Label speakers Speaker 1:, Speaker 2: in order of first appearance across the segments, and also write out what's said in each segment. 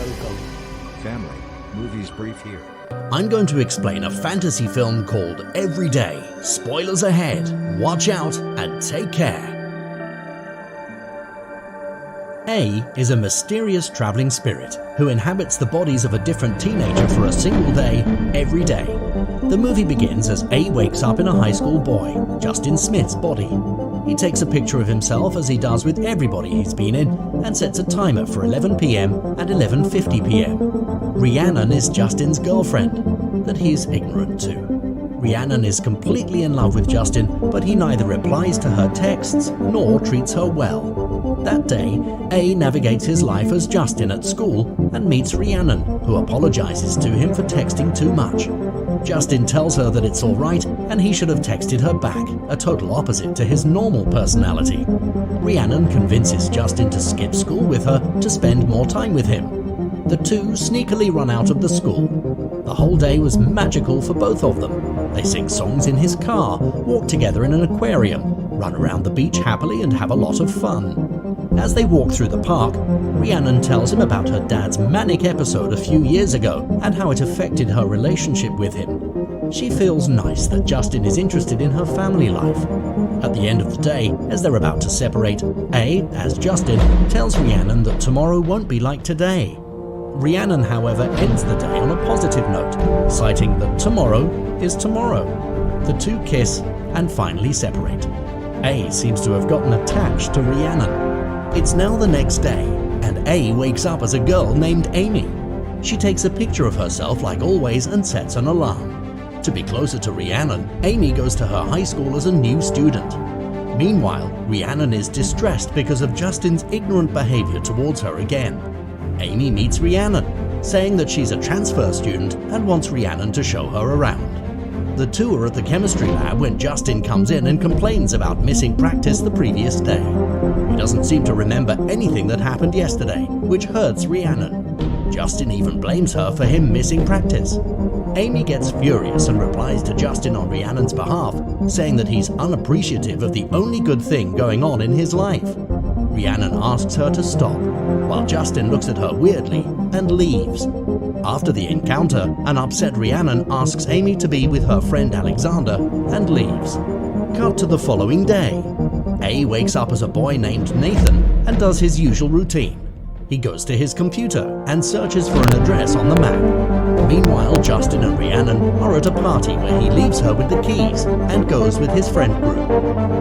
Speaker 1: welcome.
Speaker 2: Family, movies brief here.
Speaker 3: I'm going to explain a fantasy film called Every Day. Spoilers ahead. Watch out and take care. A is a mysterious traveling spirit who inhabits the bodies of a different teenager for a single day, every day. The movie begins as A wakes up in a high school boy, Justin Smith's body. He takes a picture of himself as he does with everybody he's been in and sets a timer for 11 PM and 11:50 PM. Rhiannon is Justin's girlfriend that he's ignorant to. Rhiannon is completely in love with Justin, but he neither replies to her texts nor treats her well. That day, A navigates his life as Justin at school and meets Rhiannon, who apologizes to him for texting too much. Justin tells her that it's alright and he should have texted her back, a total opposite to his normal personality. Rhiannon convinces Justin to skip school with her to spend more time with him. The two sneakily run out of the school. The whole day was magical for both of them. They sing songs in his car, walk together in an aquarium, run around the beach happily and have a lot of fun. As they walk through the park, Rhiannon tells him about her dad's manic episode a few years ago and how it affected her relationship with him. She feels nice that Justin is interested in her family life. At the end of the day, as they're about to separate, A, as Justin, tells Rhiannon that tomorrow won't be like today. Rhiannon, however, ends the day on a positive note, citing that tomorrow is tomorrow. The two kiss and finally separate. A seems to have gotten attached to Rhiannon. It's now the next day, and A wakes up as a girl named Amy. She takes a picture of herself like always and sets an alarm. To be closer to Rhiannon, Amy goes to her high school as a new student. Meanwhile, Rhiannon is distressed because of Justin's ignorant behavior towards her again. Amy meets Rhiannon, saying that she's a transfer student and wants Rhiannon to show her around. The two are at the chemistry lab when Justin comes in and complains about missing practice the previous day. He doesn't seem to remember anything that happened yesterday, which hurts Rhiannon. Justin even blames her for him missing practice. Amy gets furious and replies to Justin on Rhiannon's behalf, saying that he's unappreciative of the only good thing going on in his life. Rhiannon asks her to stop, while Justin looks at her weirdly and leaves. After the encounter, an upset Rhiannon asks Amy to be with her friend Alexander and leaves. Cut to the following day. A wakes up as a boy named Nathan and does his usual routine. He goes to his computer and searches for an address on the map. Meanwhile, Justin and Rhiannon are at a party where he leaves her with the keys and goes with his friend group.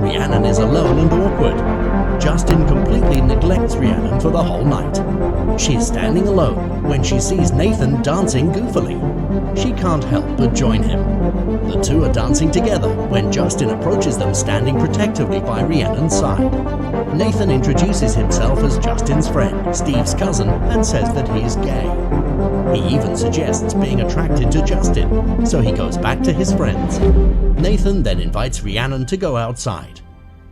Speaker 3: Rhiannon is alone and awkward. Justin completely neglects Rhiannon for the whole night. She is standing alone when she sees Nathan dancing goofily. She can't help but join him. The two are dancing together when Justin approaches them standing protectively by Rhiannon's side. Nathan introduces himself as Justin's friend, Steve's cousin, and says that he is gay. He even suggests being attracted to Justin, so he goes back to his friends. Nathan then invites Rhiannon to go outside.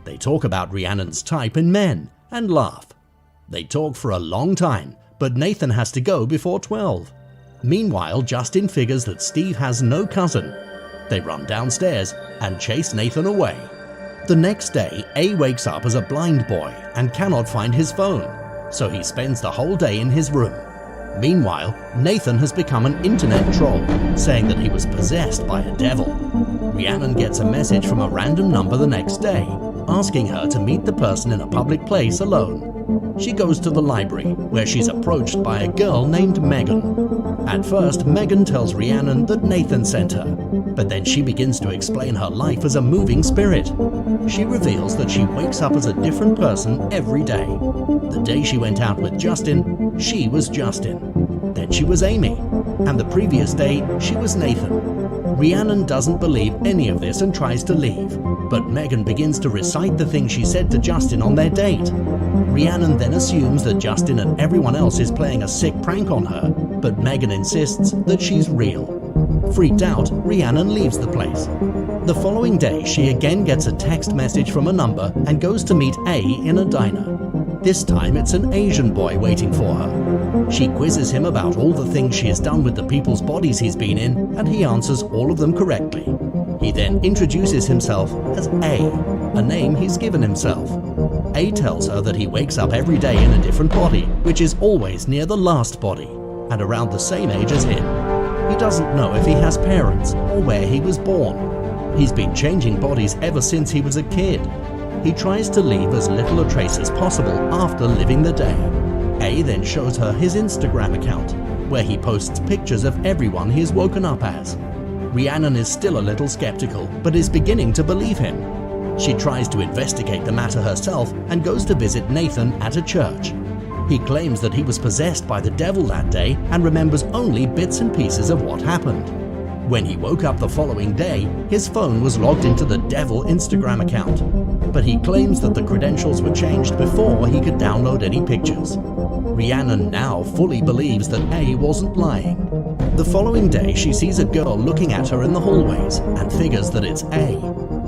Speaker 3: They talk about Rhiannon's type in men and laugh. They talk for a long time, but Nathan has to go before 12. Meanwhile, Justin figures that Steve has no cousin. They run downstairs and chase Nathan away. The next day, A wakes up as a blind boy and cannot find his phone, so he spends the whole day in his room. Meanwhile, Nathan has become an internet troll, saying that he was possessed by a devil. Rhiannon gets a message from a random number the next day, asking her to meet the person in a public place alone. She goes to the library, where she's approached by a girl named Megan. At first, Megan tells Rhiannon that Nathan sent her, but then she begins to explain her life as a moving spirit. She reveals that she wakes up as a different person every day. The day she went out with Justin, she was Justin. Then she was Amy, and the previous day, she was Nathan. Rhiannon doesn't believe any of this and tries to leave, but Megan begins to recite the things she said to Justin on their date. Rhiannon then assumes that Justin and everyone else is playing a sick prank on her, but Megan insists that she's real. Freaked out, Rhiannon leaves the place. The following day, she again gets a text message from a number and goes to meet A in a diner. This time it's an Asian boy waiting for her. She quizzes him about all the things she has done with the people's bodies he's been in, and he answers all of them correctly. He then introduces himself as A name he's given himself. A tells her that he wakes up every day in a different body, which is always near the last body. and around the same age as him. He doesn't know if he has parents or where he was born. He's been changing bodies ever since he was a kid. He tries to leave as little a trace as possible after living the day. A then shows her his Instagram account, where he posts pictures of everyone he has woken up as. Rhiannon is still a little skeptical, but is beginning to believe him. She tries to investigate the matter herself and goes to visit Nathan at a church. He claims that he was possessed by the devil that day and remembers only bits and pieces of what happened. When he woke up the following day, his phone was logged into the devil Instagram account, but he claims that the credentials were changed before he could download any pictures. Rhiannon now fully believes that A wasn't lying. The following day, she sees a girl looking at her in the hallways and figures that it's A.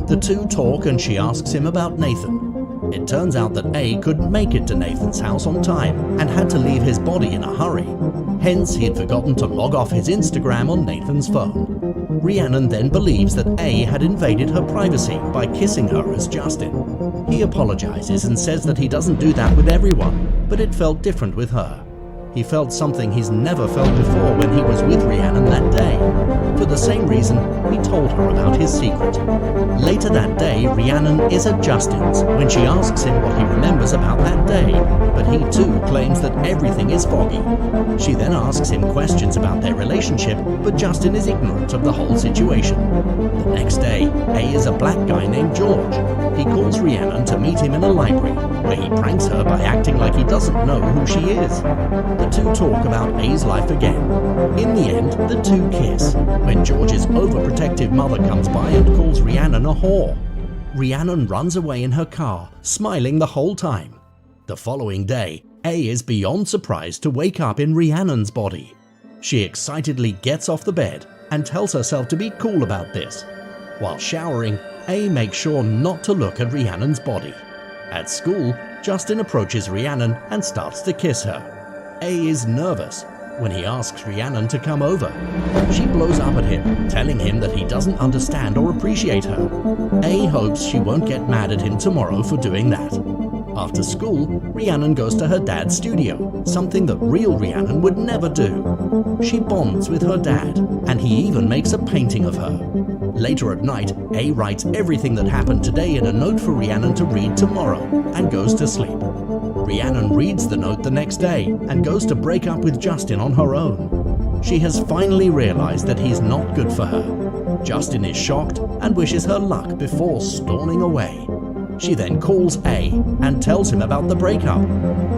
Speaker 3: The two talk and she asks him about Nathan. It turns out that A couldn't make it to Nathan's house on time and had to leave his body in a hurry. Hence, he had forgotten to log off his Instagram on Nathan's phone. Rhiannon then believes that A had invaded her privacy by kissing her as Justin. He apologizes and says that he doesn't do that with everyone, but it felt different with her. He felt something he's never felt before when he was with Rhiannon that day. For the same reason, he told her about his secret. Later that day, Rhiannon is at Justin's when she asks him what he remembers about that day, but he too claims that everything is foggy. She then asks him questions about their relationship, but Justin is ignorant of the whole situation. The next day, A is a black guy named George. He calls Rhiannon to meet him in a library, where he pranks her by acting like he doesn't know who she is. The two talk about A's life again. In the end, the two kiss, when George's overprotective mother comes by and calls Rhiannon a whore. Rhiannon runs away in her car, smiling the whole time. The following day, A is beyond surprised to wake up in Rhiannon's body. She excitedly gets off the bed and tells herself to be cool about this. While showering, A makes sure not to look at Rhiannon's body. At school, Justin approaches Rhiannon and starts to kiss her. A is nervous when he asks Rhiannon to come over. She blows up at him, telling him that he doesn't understand or appreciate her. A hopes she won't get mad at him tomorrow for doing that. After school, Rhiannon goes to her dad's studio, something that real Rhiannon would never do. She bonds with her dad, and he even makes a painting of her. Later at night, A writes everything that happened today in a note for Rhiannon to read tomorrow, and goes to sleep. Rhiannon reads the note the next day, and goes to break up with Justin on her own. She has finally realized that he's not good for her. Justin is shocked and wishes her luck before storming away. She then calls A and tells him about the breakup.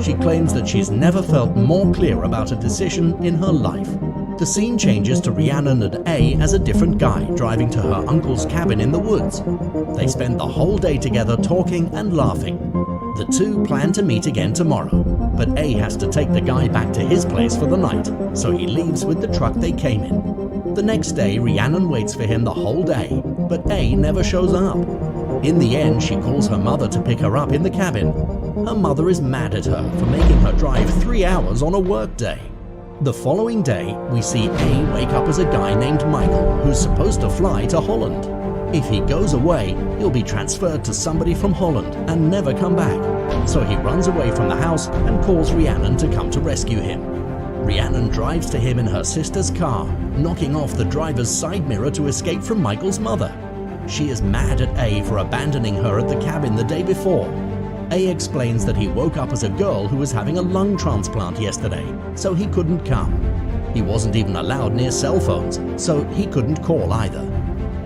Speaker 3: She claims that she's never felt more clear about a decision in her life. The scene changes to Rhiannon and A as a different guy driving to her uncle's cabin in the woods. They spend the whole day together talking and laughing. The two plan to meet again tomorrow, but A has to take the guy back to his place for the night, so he leaves with the truck they came in. The next day, Rhiannon waits for him the whole day, but A never shows up. In the end, she calls her mother to pick her up in the cabin. Her mother is mad at her for making her drive 3 hours on a work day. The following day, we see A wake up as a guy named Michael, who's supposed to fly to Holland. If he goes away, he'll be transferred to somebody from Holland and never come back. So he runs away from the house and calls Rhiannon to come to rescue him. Rhiannon drives to him in her sister's car, knocking off the driver's side mirror to escape from Michael's mother. She is mad at A for abandoning her at the cabin the day before. A explains that he woke up as a girl who was having a lung transplant yesterday, so he couldn't come. He wasn't even allowed near cell phones, so he couldn't call either.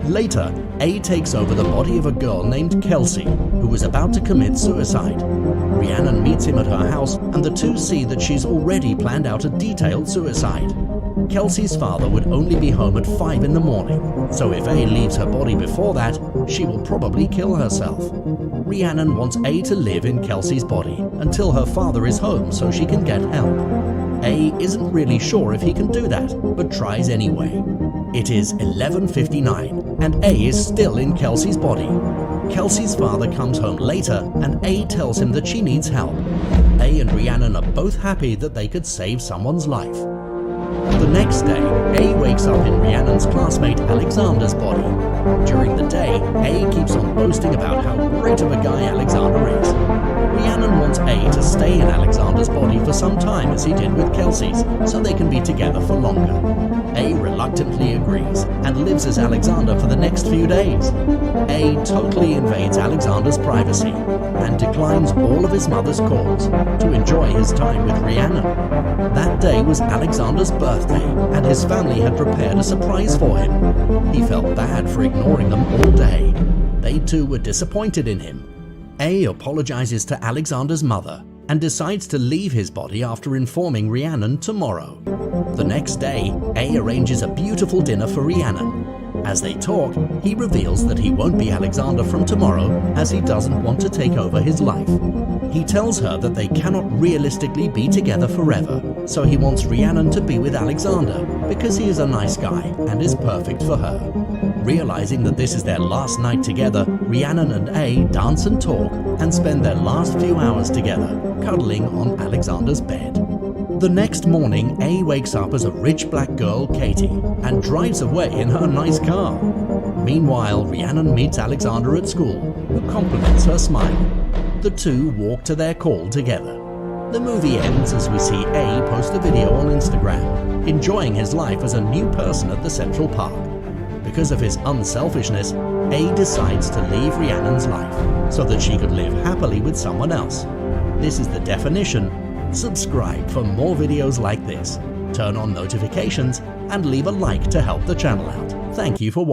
Speaker 3: Later, A takes over the body of a girl named Kelsey, who was about to commit suicide. Rhiannon meets him at her house, and the two see that she's already planned out a detailed suicide. Kelsey's father would only be home at 5 in the morning, so if A leaves her body before that, she will probably kill herself. Rhiannon wants A to live in Kelsey's body until her father is home so she can get help. A isn't really sure if he can do that, but tries anyway. It is 11:59, and A is still in Kelsey's body. Kelsey's father comes home later, and A tells him that she needs help. A and Rhiannon are both happy that they could save someone's life. The next day, A wakes up in Rhiannon's classmate Alexander's body. During the day, A keeps on boasting about how great of a guy Alexander is. Rhiannon Rhiannon wants A to stay in Alexander's body for some time as he did with Kelsey's, so they can be together for longer. A reluctantly agrees and lives as Alexander for the next few days. A totally invades Alexander's privacy and declines all of his mother's calls to enjoy his time with Rhiannon. That day was Alexander's birthday, and his family had prepared a surprise for him. He felt bad for ignoring them all day. They too were disappointed in him. A apologizes to Alexander's mother and decides to leave his body after informing Rhiannon tomorrow. The next day, A arranges a beautiful dinner for Rhiannon. As they talk, he reveals that he won't be Alexander from tomorrow as he doesn't want to take over his life. He tells her that they cannot realistically be together forever, so he wants Rhiannon to be with Alexander because he is a nice guy and is perfect for her. Realizing that this is their last night together, Rhiannon and A dance and talk and spend their last few hours together, cuddling on Alexander's bed. The next morning, A wakes up as a rich black girl, Katie, and drives away in her nice car. Meanwhile, Rhiannon meets Alexander at school, who compliments her smile. The two walk to their call together. The movie ends as we see A post a video on Instagram, enjoying his life as a new person at the Central Park. Because of his unselfishness, A decides to leave Rhiannon's life so that she could live happily with someone else. This is the definition. Subscribe for more videos like this, turn on notifications, and leave a like to help the channel out. Thank you for watching.